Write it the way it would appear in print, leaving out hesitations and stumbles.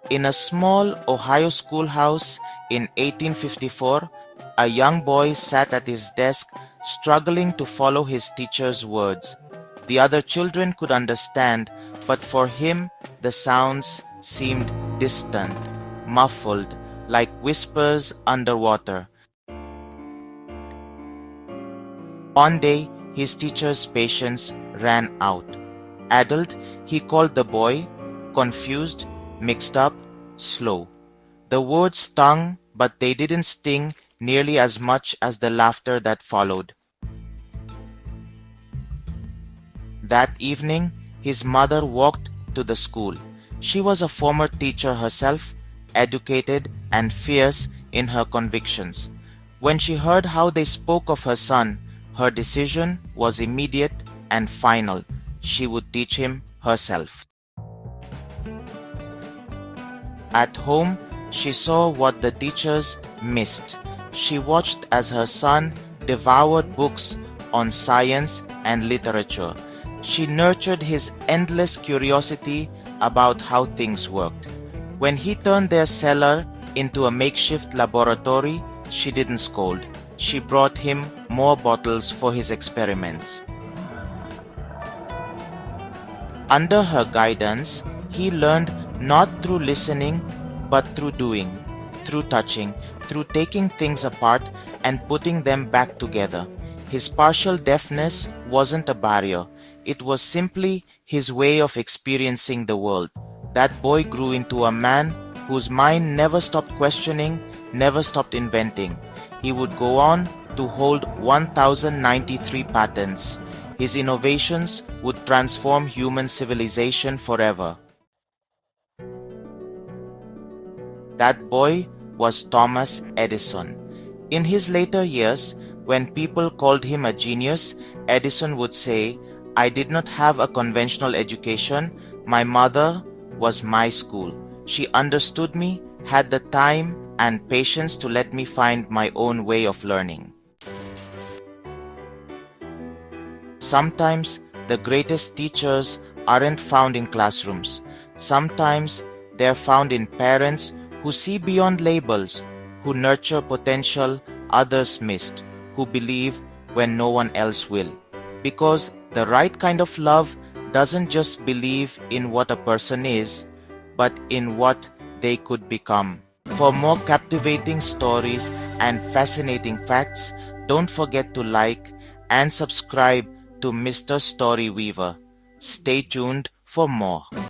In a small Ohio schoolhouse in 1854, a young boy sat at his desk struggling to follow his teacher's words. The other children could understand, but for him the sounds seemed distant, muffled, like whispers underwater. One day, his teacher's patience ran out. Addled, he called the boy, confused, mixed up, slow. The words stung, but they didn't sting nearly as much as the laughter that followed. That evening, his mother walked to the school. She was a former teacher herself, educated and fierce in her convictions. When she heard how they spoke of her son, her decision was immediate and final. She would teach him herself. At home, she saw what the teachers missed. She watched as her son devoured books on science and literature. She nurtured his endless curiosity about how things worked. When he turned their cellar into a makeshift laboratory, she didn't scold. She brought him more bottles for his experiments. Under her guidance, he learned not through listening, but through doing, through touching, through taking things apart and putting them back together. His partial deafness wasn't a barrier. It was simply his way of experiencing the world. That boy grew into a man whose mind never stopped questioning, never stopped inventing. He would go on to hold 1,093 patents. His innovations would transform human civilization forever. That boy was Thomas Edison. In his later years, when people called him a genius, Edison would say, "I did not have a conventional education. My mother was my school. She understood me, had the time and patience to let me find my own way of learning." Sometimes the greatest teachers aren't found in classrooms. Sometimes they're found in parents who see beyond labels, who nurture potential others missed, who believe when no one else will. Because the right kind of love doesn't just believe in what a person is, but in what they could become. For more captivating stories and fascinating facts, don't forget to like and subscribe to Mr. Story Weaver. Stay tuned for more.